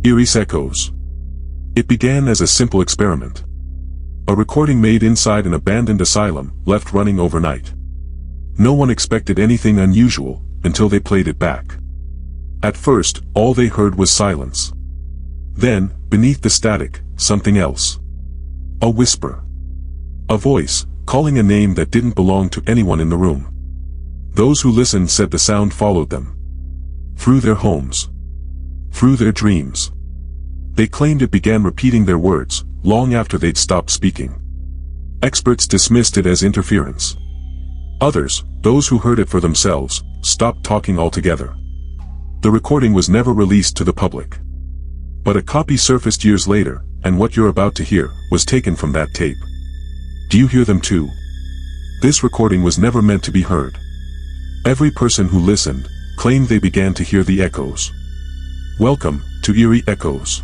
Scariest echoes. It began as a simple experiment. A recording made inside an abandoned asylum, left running overnight. No one expected anything unusual, until they played it back. At first, all they heard was silence. Then, beneath the static, something else. A whisper. A voice, calling a name that didn't belong to anyone in the room. Those who listened said the sound followed them. Through their homes. Through their dreams. They claimed it began repeating their words, long after they'd stopped speaking. Experts dismissed it as interference. Others, those who heard it for themselves, stopped talking altogether. The recording was never released to the public. But a copy surfaced years later, and what you're about to hear was taken from that tape. Do you hear them too? This recording was never meant to be heard. Every person who listened claimed they began to hear the echoes. Welcome to Eerie Echoes.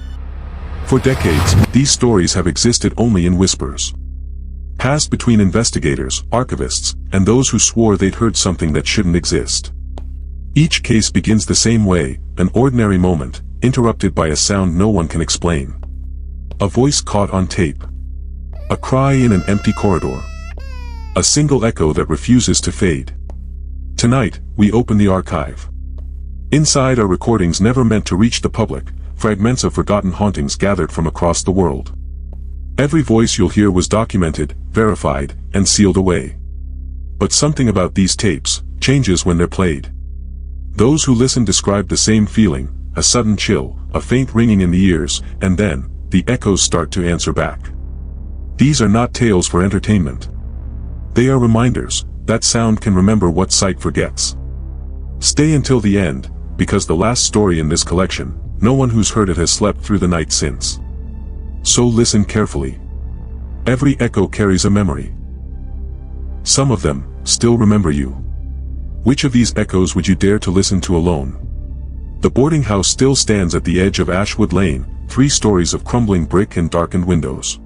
For decades, these stories have existed only in whispers. Passed between investigators, archivists, and those who swore they'd heard something that shouldn't exist. Each case begins the same way, an ordinary moment, interrupted by a sound no one can explain. A voice caught on tape. A cry in an empty corridor. A single echo that refuses to fade. Tonight, we open the archive. Inside are recordings never meant to reach the public, fragments of forgotten hauntings gathered from across the world. Every voice you'll hear was documented, verified, and sealed away. But something about these tapes changes when they're played. Those who listen describe the same feeling, a sudden chill, a faint ringing in the ears, and then, the echoes start to answer back. These are not tales for entertainment. They are reminders that sound can remember what sight forgets. Stay until the end, because the last story in this collection, no one who's heard it has slept through the night since. So listen carefully. Every echo carries a memory. Some of them still remember you. Which of these echoes would you dare to listen to alone? The boarding house still stands at the edge of Ashwood Lane, 3 stories of crumbling brick and darkened windows.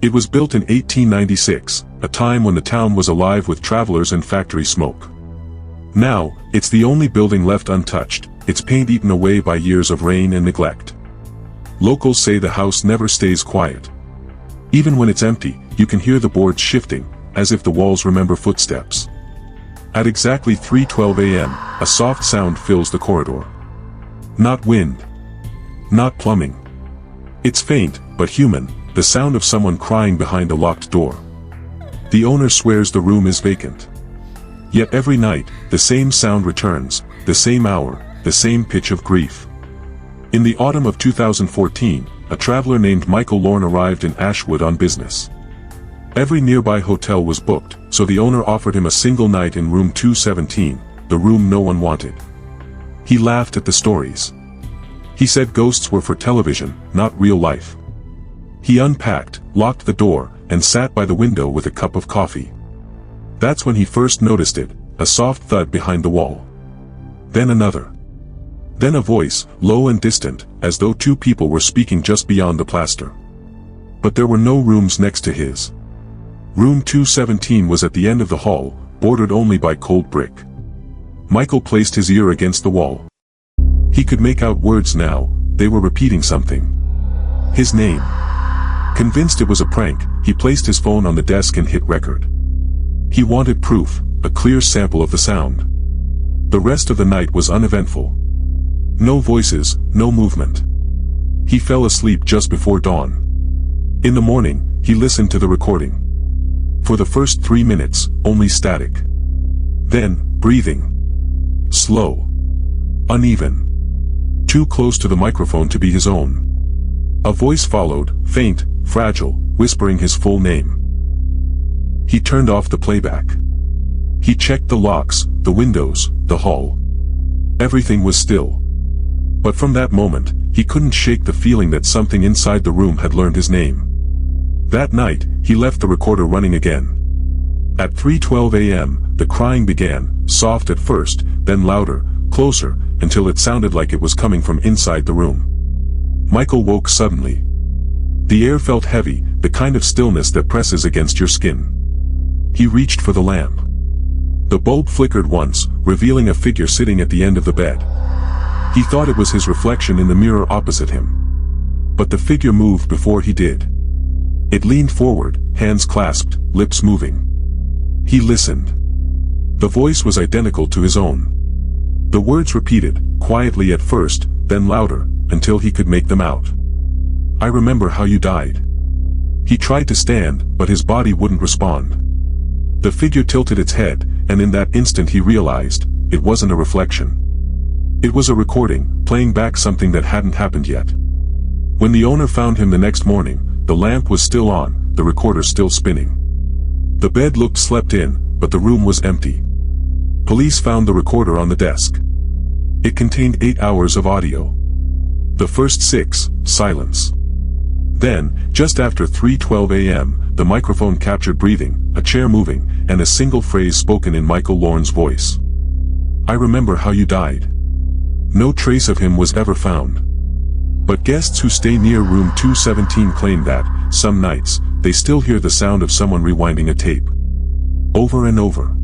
It was built in 1896, a time when the town was alive with travelers and factory smoke. Now, it's the only building left untouched, its paint eaten away by years of rain and neglect. Locals say the house never stays quiet. Even when it's empty, you can hear the boards shifting, as if the walls remember footsteps. At exactly 3:12 a.m., a soft sound fills the corridor. Not wind. Not plumbing. It's faint, but human, the sound of someone crying behind a locked door. The owner swears the room is vacant. Yet every night, the same sound returns, the same hour, the same pitch of grief. In the autumn of 2014, a traveler named Michael Lorne arrived in Ashwood on business. Every nearby hotel was booked, so the owner offered him a single night in room 217, the room no one wanted. He laughed at the stories. He said ghosts were for television, not real life. He unpacked, locked the door, and sat by the window with a cup of coffee. That's when he first noticed it, a soft thud behind the wall. Then another. Then a voice, low and distant, as though 2 people were speaking just beyond the plaster. But there were no rooms next to his. Room 217 was at the end of the hall, bordered only by cold brick. Michael placed his ear against the wall. He could make out words now, they were repeating something. His name. Convinced it was a prank, he placed his phone on the desk and hit record. He wanted proof, a clear sample of the sound. The rest of the night was uneventful. No voices, no movement. He fell asleep just before dawn. In the morning, he listened to the recording. For the first 3 minutes, only static. Then, breathing. Slow. Uneven. Too close to the microphone to be his own. A voice followed, faint, fragile, whispering his full name. He turned off the playback. He checked the locks, the windows, the hall. Everything was still. But from that moment, he couldn't shake the feeling that something inside the room had learned his name. That night, he left the recorder running again. At 3:12 a.m., the crying began, soft at first, then louder, closer, until it sounded like it was coming from inside the room. Michael woke suddenly. The air felt heavy, the kind of stillness that presses against your skin. He reached for the lamp. The bulb flickered once, revealing a figure sitting at the end of the bed. He thought it was his reflection in the mirror opposite him. But the figure moved before he did. It leaned forward, hands clasped, lips moving. He listened. The voice was identical to his own. The words repeated, quietly at first, then louder, until he could make them out. "I remember how you died." He tried to stand, but his body wouldn't respond. The figure tilted its head, and in that instant he realized, it wasn't a reflection. It was a recording, playing back something that hadn't happened yet. When the owner found him the next morning, the lamp was still on, the recorder still spinning. The bed looked slept in, but the room was empty. Police found the recorder on the desk. It contained 8 hours of audio. The first 6, silence. Then, just after 3:12 a.m., the microphone captured breathing, a chair moving, and a single phrase spoken in Michael Lorne's voice. "I remember how you died." No trace of him was ever found. But guests who stay near room 217 claim that, some nights, they still hear the sound of someone rewinding a tape. Over and over.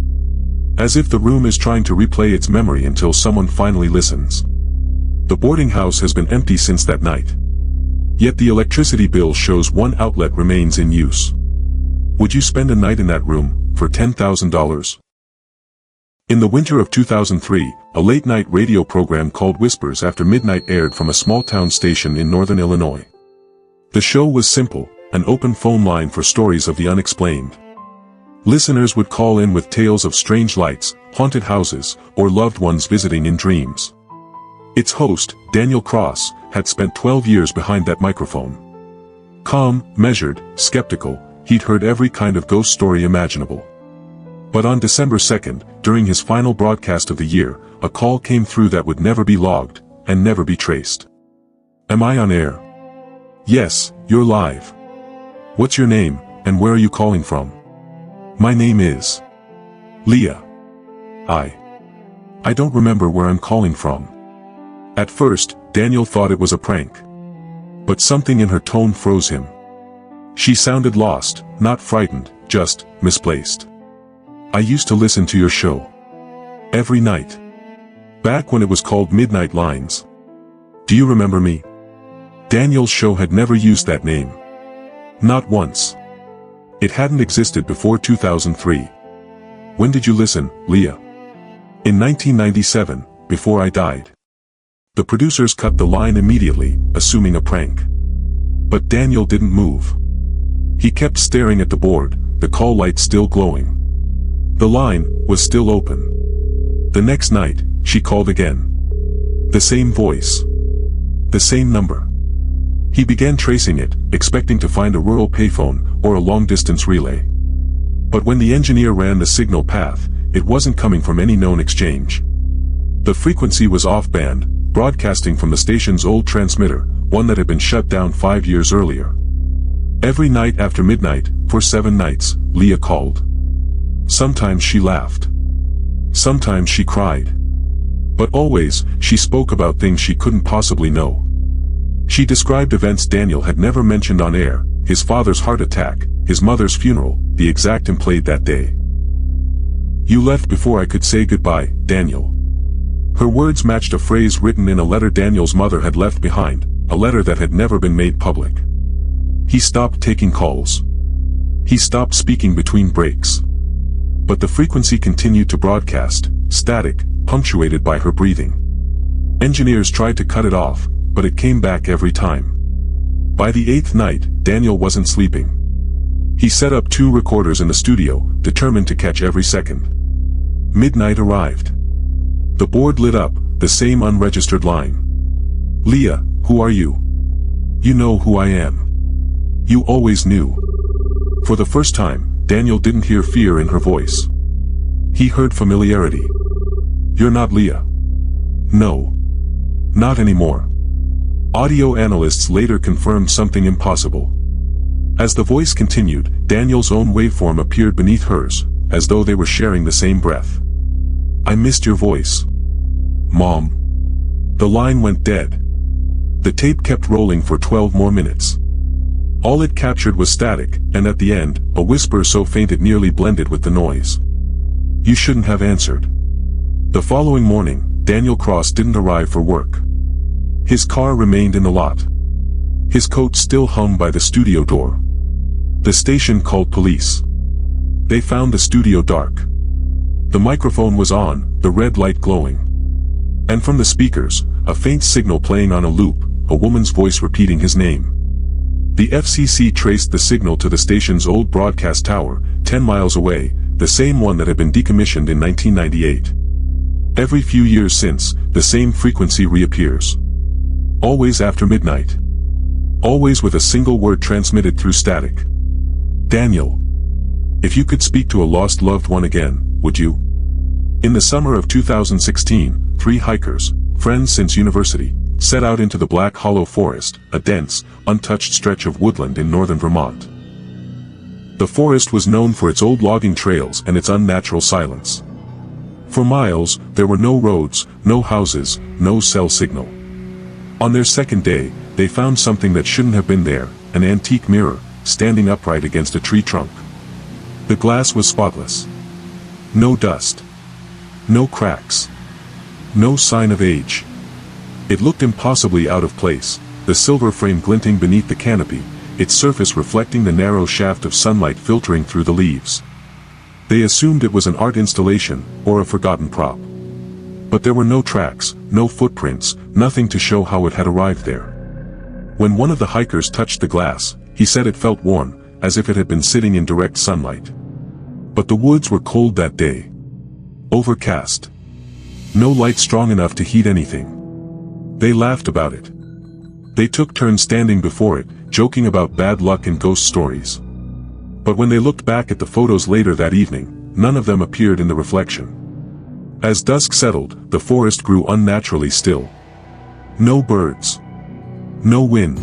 As if the room is trying to replay its memory until someone finally listens. The boarding house has been empty since that night. Yet the electricity bill shows one outlet remains in use. Would you spend a night in that room, for $10,000? In the winter of 2003, a late-night radio program called Whispers After Midnight aired from a small-town station in northern Illinois. The show was simple, an open phone line for stories of the unexplained. Listeners would call in with tales of strange lights, haunted houses, or loved ones visiting in dreams. Its host, Daniel Cross, had spent 12 years behind that microphone. Calm, measured, skeptical, he'd heard every kind of ghost story imaginable. But on December 2nd, during his final broadcast of the year, a call came through that would never be logged, and never be traced. "Am I on air?" "Yes, you're live." "What's your name, and where are you calling from?" "My name is Leah." I don't remember where I'm calling from." At first, Daniel thought it was a prank. But something in her tone froze him. She sounded lost, not frightened, just misplaced. "I used to listen to your show. Every night. Back when it was called Midnight Lines. Do you remember me?" Daniel's show had never used that name. Not once. It hadn't existed before 2003. "When did you listen, Leah?" "In 1997, before I died." The producers cut the line immediately, assuming a prank. But Daniel didn't move. He kept staring at the board, the call light still glowing. The line was still open. The next night, she called again. The same voice. The same number. He began tracing it, expecting to find a rural payphone or a long-distance relay. But when the engineer ran the signal path, it wasn't coming from any known exchange. The frequency was off-band, broadcasting from the station's old transmitter, one that had been shut down 5 years earlier. Every night after midnight, for 7 nights, Leah called. Sometimes she laughed. Sometimes she cried. But always, she spoke about things she couldn't possibly know. She described events Daniel had never mentioned on air, his father's heart attack, his mother's funeral, the exact and played that day. "You left before I could say goodbye, Daniel." Her words matched a phrase written in a letter Daniel's mother had left behind, a letter that had never been made public. He stopped taking calls. He stopped speaking between breaks. But the frequency continued to broadcast, static, punctuated by her breathing. Engineers tried to cut it off, but it came back every time. By the 8th night, Daniel wasn't sleeping. He set up 2 recorders in the studio, determined to catch every second. Midnight arrived. The board lit up, the same unregistered line. "Leah, who are you?" "You know who I am." "You always knew." For the first time, Daniel didn't hear fear in her voice. He heard familiarity. "You're not Leah." "No. Not anymore." Audio analysts later confirmed something impossible. As the voice continued, Daniel's own waveform appeared beneath hers, as though they were sharing the same breath. "I missed your voice. Mom." The line went dead. The tape kept rolling for 12 more minutes. All it captured was static, and at the end, a whisper so faint it nearly blended with the noise. "You shouldn't have answered." The following morning, Daniel Cross didn't arrive for work. His car remained in the lot. His coat still hung by the studio door. The station called police. They found the studio dark. The microphone was on, the red light glowing. And from the speakers, a faint signal playing on a loop, a woman's voice repeating his name. The FCC traced the signal to the station's old broadcast tower, 10 miles away, the same one that had been decommissioned in 1998. Every few years since, the same frequency reappears. Always after midnight. Always with a single word transmitted through static. Daniel. If you could speak to a lost loved one again, would you? In the summer of 2016, 3 hikers, friends since university, set out into the Black Hollow Forest, a dense, untouched stretch of woodland in northern Vermont. The forest was known for its old logging trails and its unnatural silence. For miles, there were no roads, no houses, no cell signal. On their second day, they found something that shouldn't have been there, an antique mirror, standing upright against a tree trunk. The glass was spotless. No dust. No cracks. No sign of age. It looked impossibly out of place, the silver frame glinting beneath the canopy, its surface reflecting the narrow shaft of sunlight filtering through the leaves. They assumed it was an art installation, or a forgotten prop. But there were no tracks, no footprints, nothing to show how it had arrived there. When one of the hikers touched the glass, he said it felt warm, as if it had been sitting in direct sunlight. But the woods were cold that day. Overcast. No light strong enough to heat anything. They laughed about it. They took turns standing before it, joking about bad luck and ghost stories. But when they looked back at the photos later that evening, none of them appeared in the reflection. As dusk settled, the forest grew unnaturally still. No birds. No wind.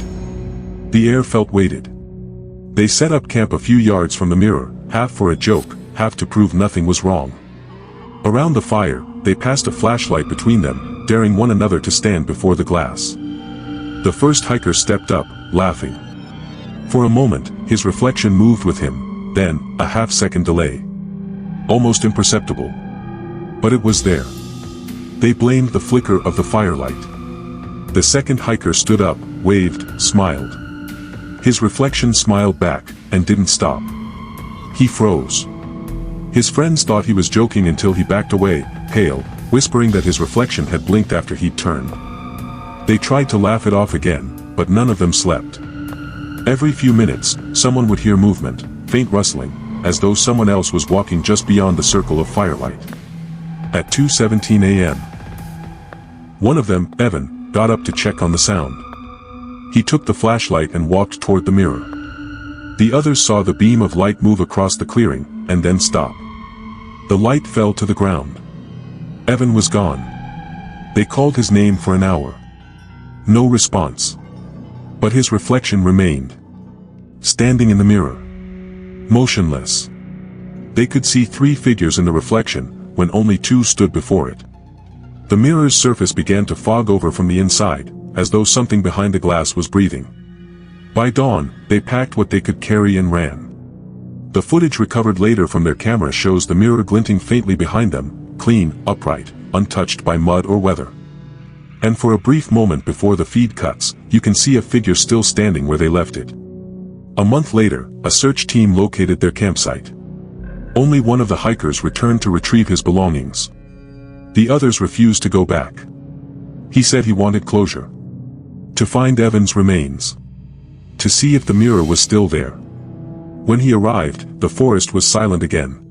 The air felt weighted. They set up camp a few yards from the mirror, half for a joke, half to prove nothing was wrong. Around the fire, they passed a flashlight between them, daring one another to stand before the glass. The first hiker stepped up, laughing. For a moment, his reflection moved with him, then, a half-second delay. Almost imperceptible. But it was there. They blamed the flicker of the firelight. The second hiker stood up, waved, smiled. His reflection smiled back, and didn't stop. He froze. His friends thought he was joking until he backed away, pale, whispering that his reflection had blinked after he'd turned. They tried to laugh it off again, but none of them slept. Every few minutes, someone would hear movement, faint rustling, as though someone else was walking just beyond the circle of firelight. At 2:17 a.m. one of them, Evan, got up to check on the sound. He took the flashlight and walked toward the mirror. The others saw the beam of light move across the clearing, and then stop. The light fell to the ground. Evan was gone. They called his name for an hour. No response. But his reflection remained. Standing in the mirror. Motionless. They could see 3 figures in the reflection, when only 2 stood before it. The mirror's surface began to fog over from the inside, as though something behind the glass was breathing. By dawn, they packed what they could carry and ran. The footage recovered later from their camera shows the mirror glinting faintly behind them, clean, upright, untouched by mud or weather. And for a brief moment before the feed cuts, you can see a figure still standing where they left it. A month later, a search team located their campsite. Only one of the hikers returned to retrieve his belongings. The others refused to go back. He said he wanted closure. To find Evan's remains. To see if the mirror was still there. When he arrived, the forest was silent again.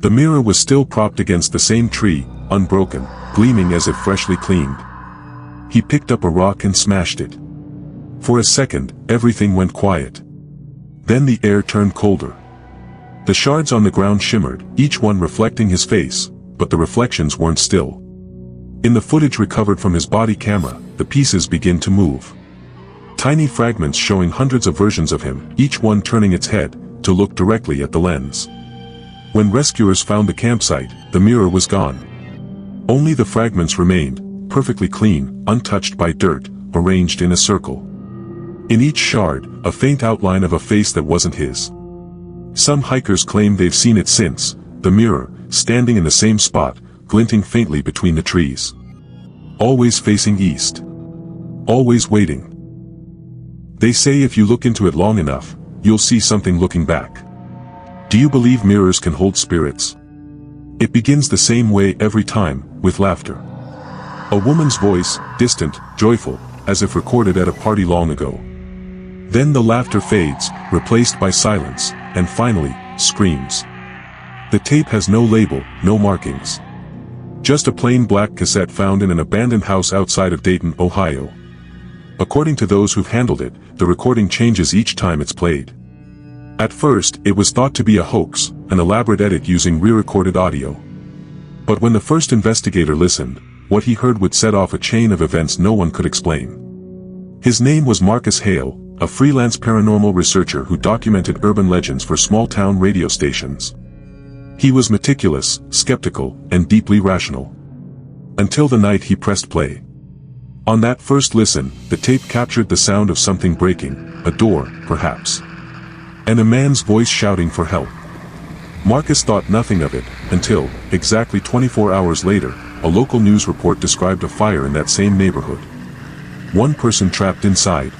The mirror was still propped against the same tree, unbroken, gleaming as if freshly cleaned. He picked up a rock and smashed it. For a second, everything went quiet. Then the air turned colder. The shards on the ground shimmered, each one reflecting his face, but the reflections weren't still. In the footage recovered from his body camera, the pieces begin to move. Tiny fragments showing hundreds of versions of him, each one turning its head, to look directly at the lens. When rescuers found the campsite, the mirror was gone. Only the fragments remained, perfectly clean, untouched by dirt, arranged in a circle. In each shard, a faint outline of a face that wasn't his. Some hikers claim they've seen it since, the mirror, standing in the same spot, glinting faintly between the trees. Always facing east. always waiting. They say if you look into it long enough, you'll see something looking back. Do you believe mirrors can hold spirits? It begins the same way every time, with laughter. A woman's voice, distant, joyful, as if recorded at a party long ago. Then the laughter fades, replaced by silence, and finally, screams. The tape has no label, no markings. Just a plain black cassette found in an abandoned house outside of Dayton, Ohio. According to those who've handled it, the recording changes each time it's played. At first, it was thought to be a hoax, an elaborate edit using re-recorded audio. But when the first investigator listened, what he heard would set off a chain of events no one could explain. His name was Marcus Hale, a freelance paranormal researcher who documented urban legends for small-town radio stations. He was meticulous, skeptical, and deeply rational. Until the night he pressed play. On that first listen, the tape captured the sound of something breaking, a door, perhaps. And a man's voice shouting for help. Marcus thought nothing of it, until, exactly 24 hours later, a local news report described a fire in that same neighborhood. One person trapped inside.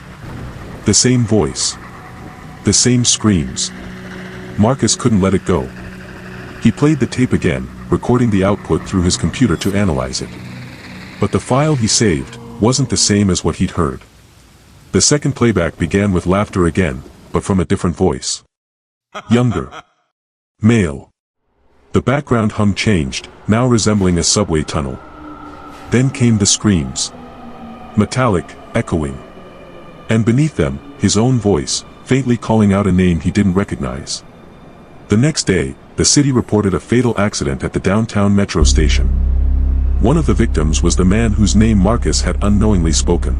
The same voice. The same screams. Marcus couldn't let it go. He played the tape again, recording the output through his computer to analyze it. But the file he saved wasn't the same as what he'd heard. The second playback began with laughter again, but from a different voice. Younger. Male. The background hum changed, now resembling a subway tunnel. Then came the screams. Metallic, echoing. And beneath them, his own voice, faintly calling out a name he didn't recognize. The next day, the city reported a fatal accident at the downtown metro station. One of the victims was the man whose name Marcus had unknowingly spoken.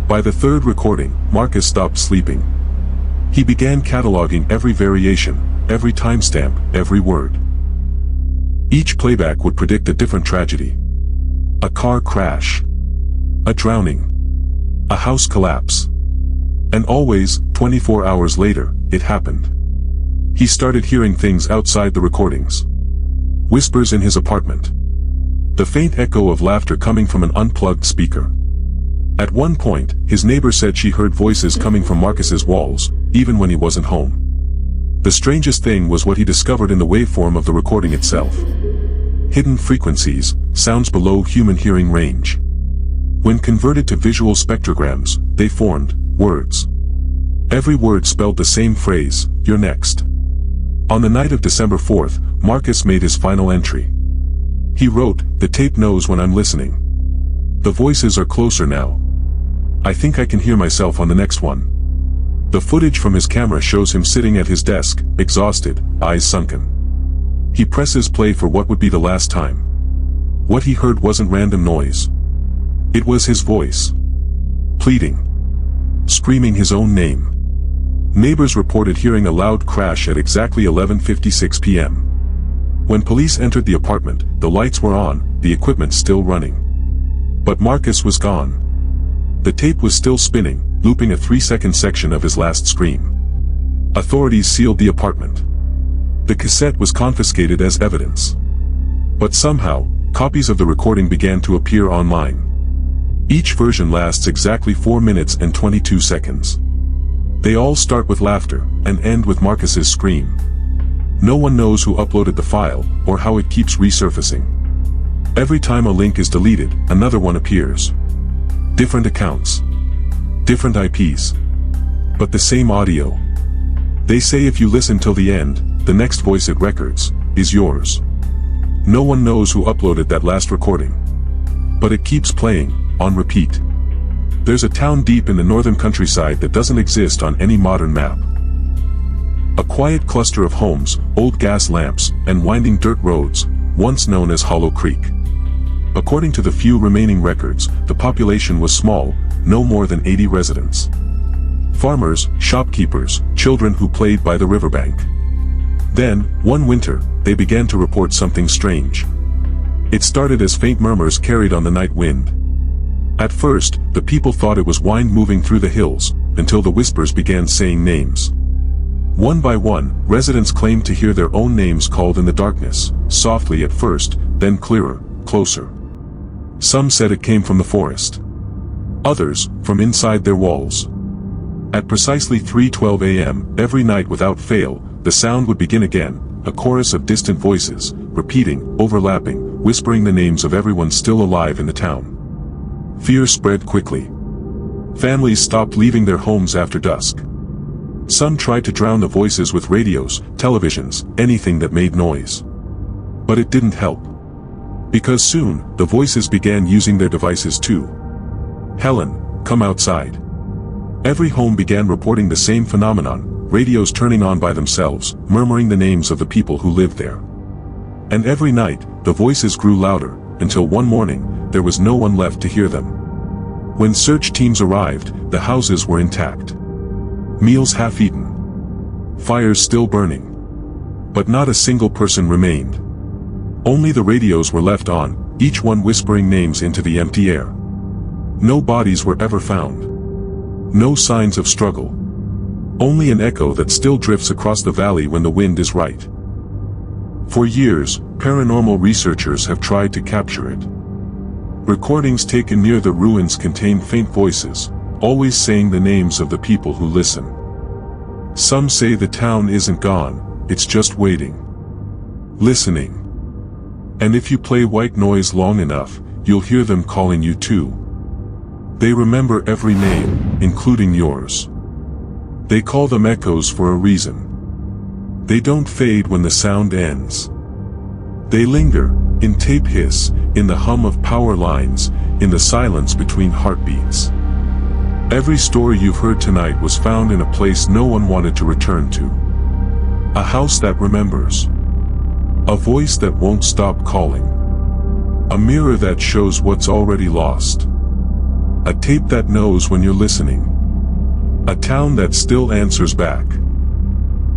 By the third recording, Marcus stopped sleeping. He began cataloging every variation, every timestamp, every word. Each playback would predict a different tragedy. A car crash. A drowning. A house collapse. And always, 24 hours later, it happened. He started hearing things outside the recordings. Whispers in his apartment. The faint echo of laughter coming from an unplugged speaker. At one point, his neighbor said she heard voices coming from Marcus's walls, even when he wasn't home. The strangest thing was what he discovered in the waveform of the recording itself. Hidden frequencies, sounds below human hearing range. When converted to visual spectrograms, they formed words. Every word spelled the same phrase, "You're next." On the night of December 4th, Marcus made his final entry. He wrote, "The tape knows when I'm listening. The voices are closer now. I think I can hear myself on the next one." The footage from his camera shows him sitting at his desk, exhausted, eyes sunken. He presses play for what would be the last time. What he heard wasn't random noise. It was his voice. Pleading. Screaming his own name. Neighbors reported hearing a loud crash at exactly 11:56 p.m. When police entered the apartment, the lights were on, the equipment still running. But Marcus was gone. The tape was still spinning, looping a 3-second section of his last scream. Authorities sealed the apartment. The cassette was confiscated as evidence. But somehow, copies of the recording began to appear online. Each version lasts exactly 4 minutes and 22 seconds. They all start with laughter, and end with Marcus's scream. No one knows who uploaded the file, or how it keeps resurfacing. Every time a link is deleted, another one appears. Different accounts. Different IPs. But the same audio. They say if you listen till the end, the next voice it records, is yours. No one knows who uploaded that last recording. But it keeps playing, on repeat. There's a town deep in the northern countryside that doesn't exist on any modern map. A quiet cluster of homes, old gas lamps, and winding dirt roads, once known as Hollow Creek. According to the few remaining records, the population was small, no more than 80 residents. Farmers, shopkeepers, children who played by the riverbank. Then, one winter, they began to report something strange. It started as faint murmurs carried on the night wind. At first, the people thought it was wind moving through the hills, until the whispers began saying names. One by one, residents claimed to hear their own names called in the darkness, softly at first, then clearer, closer. Some said it came from the forest. Others, from inside their walls. At precisely 3:12 a.m., every night without fail, the sound would begin again, a chorus of distant voices, repeating, overlapping, whispering the names of everyone still alive in the town. Fear spread quickly. Families stopped leaving their homes after dusk. Some tried to drown the voices with radios, televisions, anything that made noise. But it didn't help. Because soon, the voices began using their devices too. "Helen, come outside." Every home began reporting the same phenomenon, radios turning on by themselves, murmuring the names of the people who lived there. And every night, the voices grew louder, until one morning, there was no one left to hear them. When search teams arrived, the houses were intact. Meals half-eaten. Fires still burning. But not a single person remained. Only the radios were left on, each one whispering names into the empty air. No bodies were ever found. No signs of struggle. Only an echo that still drifts across the valley when the wind is right. For years, paranormal researchers have tried to capture it. Recordings taken near the ruins contain faint voices, always saying the names of the people who listen. Some say the town isn't gone, it's just waiting. Listening. And if you play white noise long enough, you'll hear them calling you too. They remember every name, including yours. They call them echoes for a reason. They don't fade when the sound ends. They linger, in tape hiss, in the hum of power lines, in the silence between heartbeats. Every story you've heard tonight was found in a place no one wanted to return to. A house that remembers. A voice that won't stop calling. A mirror that shows what's already lost. A tape that knows when you're listening. A town that still answers back.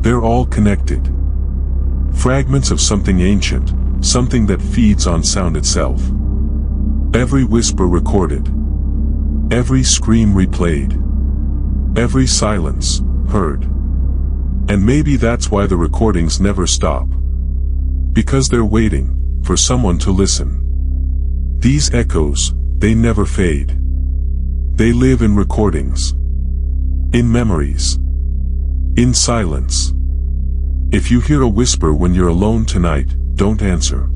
They're all connected. Fragments of something ancient, something that feeds on sound itself. Every whisper recorded. Every scream replayed. Every silence heard. And maybe that's why the recordings never stop. Because they're waiting for someone to listen. These echoes, they never fade. They live in recordings. In memories. In silence. If you hear a whisper when you're alone tonight, don't answer.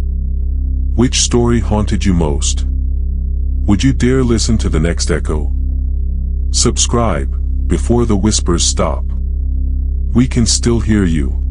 Which story haunted you most? Would you dare listen to the next echo? Subscribe, before the whispers stop. We can still hear you.